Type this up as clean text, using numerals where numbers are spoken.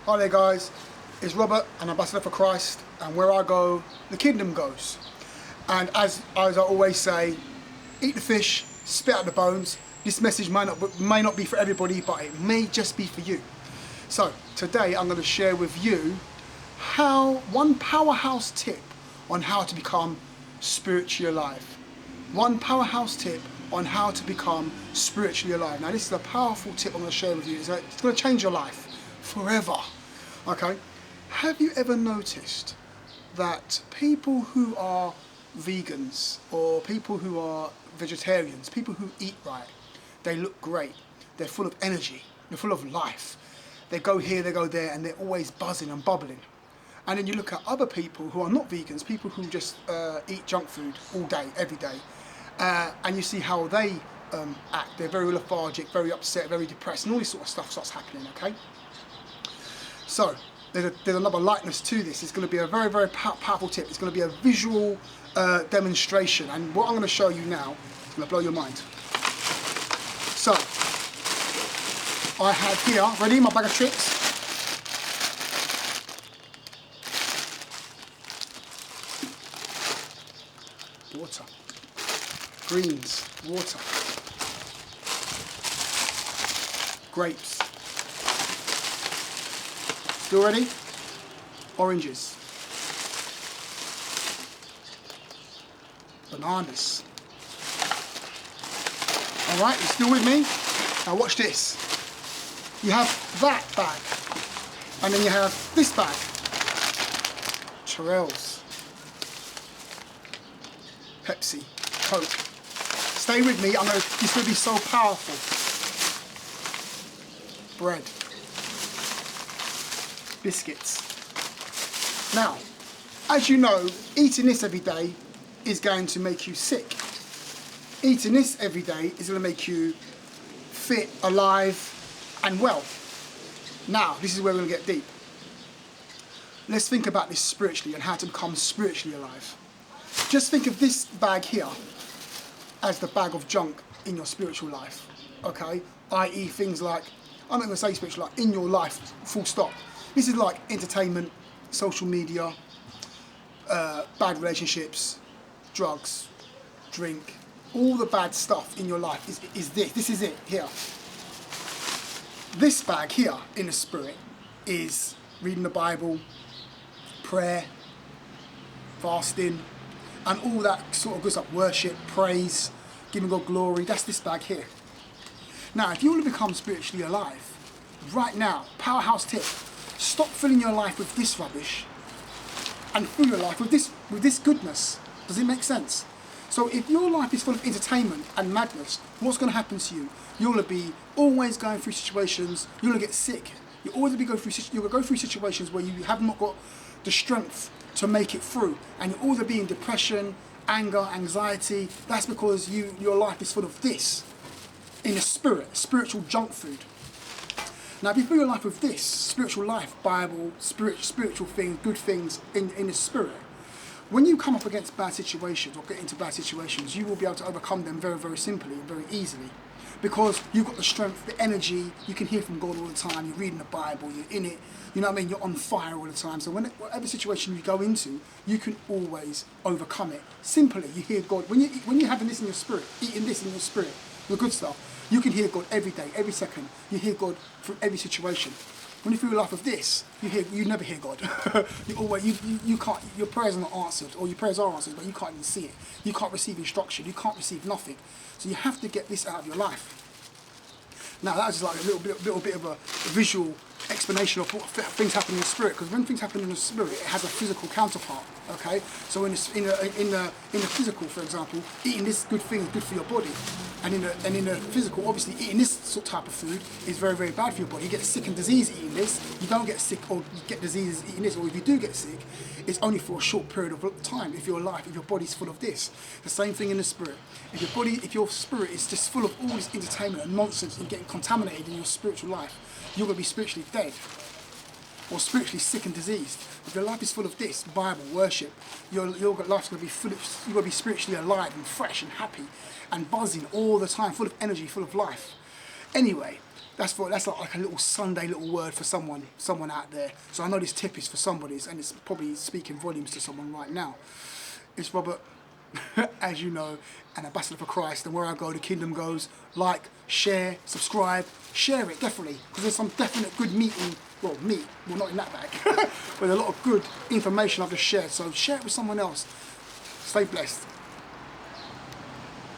Hi there guys, it's Robert, an ambassador for Christ, and where I go, the kingdom goes. And as I always say, eat the fish, spit out the bones. This message may not be for everybody, but it may just be for you. So today I'm going to share with you one powerhouse tip on how to become spiritually alive. One powerhouse tip on how to become spiritually alive. Now this is a powerful tip I'm going to share with you. It's going to change your life forever. Okay, have you ever noticed that people who are vegans or people who are vegetarians, people who eat right, they look great, they're full of energy, they're full of life, they go here, they go there, and they're always buzzing and bubbling. And then you look at other people who are not vegans, people who just eat junk food all day, every day, and you see how they act. They're very lethargic, very upset, very depressed, and all this sort of stuff starts happening, okay? So there's another lightness to this. It's going to be a very, very powerful tip. It's going to be a visual demonstration, and what I'm going to show you now is going to blow your mind. So I have here, ready, my bag of tricks. Water, greens, water, grapes. Still ready? Oranges, bananas. All right, you still with me? Now watch this. You have that bag, and then you have this bag. Churros, Pepsi, Coke. Stay with me. It's going to be so powerful. Bread. Biscuits. Now, as you know, eating this every day is going to make you sick. Eating this every day is going to make you fit, alive, and well. Now, this is where we're going to get deep. Let's think about this spiritually and how to become spiritually alive. Just think of this bag here as the bag of junk in your spiritual life, okay? I.e. things like, I'm not going to say spiritual life, in your life, full stop. This is like entertainment, social media, bad relationships, drugs, drink, all the bad stuff in your life is this. This is it here. This bag here in the spirit is reading the Bible, prayer, fasting, and all that sort of good stuff, worship, praise, giving God glory. That's this bag here. Now, if you want to become spiritually alive, right now, powerhouse tip, stop filling your life with this rubbish and fill your life with this goodness. Does it make sense? So if your life is full of entertainment and madness, what's going to happen to you? You're going to be always going through situations, you're going to get sick. You're going to go through situations where you have not got the strength to make it through, and you'll always be in depression, anger, anxiety. That's because your life is full of this in the spirit, spiritual junk food. Now, if you fill your life with this, spiritual life, Bible, spiritual things, good things in the spirit, when you come up against bad situations or get into bad situations, you will be able to overcome them very, very simply and very easily. Because you've got the strength, the energy, you can hear from God all the time, you're reading the Bible, you're in it, you know what I mean, you're on fire all the time. So whatever situation you go into, you can always overcome it. Simply, you hear God, when you're having this in your spirit, eating this in your spirit, the good stuff, you can hear God every day, every second. You hear God through every situation. When you feel your life of this, you never hear God. you can't. Your prayers are not answered, or your prayers are answered, but you can't even see it. You can't receive instruction. You can't receive nothing. So you have to get this out of your life. Now that's just like a little bit of a visual explanation of what things happen in the spirit. Because when things happen in the spirit, it has a physical counterpart. Okay, so in the physical, for example, eating this good thing is good for your body, and in the physical, obviously eating this sort of type of food is very, very bad for your body. You get sick and disease eating this. You don't get sick or you get diseases eating this, or if you do get sick, it's only for a short period of time. If your body's full of this, the same thing in the spirit. If your spirit is just full of all this entertainment and nonsense and getting contaminated in your spiritual life, you're going to be spiritually dead. or spiritually sick and diseased. If your life is full of this, Bible, worship, your life's going to be full of, you're going to be spiritually alive and fresh and happy and buzzing all the time, full of energy, full of life. Anyway, That's like a little Sunday little word for someone out there. So I know this tip is for somebody's, and it's probably speaking volumes to someone right now. It's Robert, as you know, an ambassador for Christ, and where I go, the kingdom goes. Like, share, subscribe, share it definitely, because there's some definite good meat, well, not in that bag, but a lot of good information I've just shared. So share it with someone else. Stay blessed.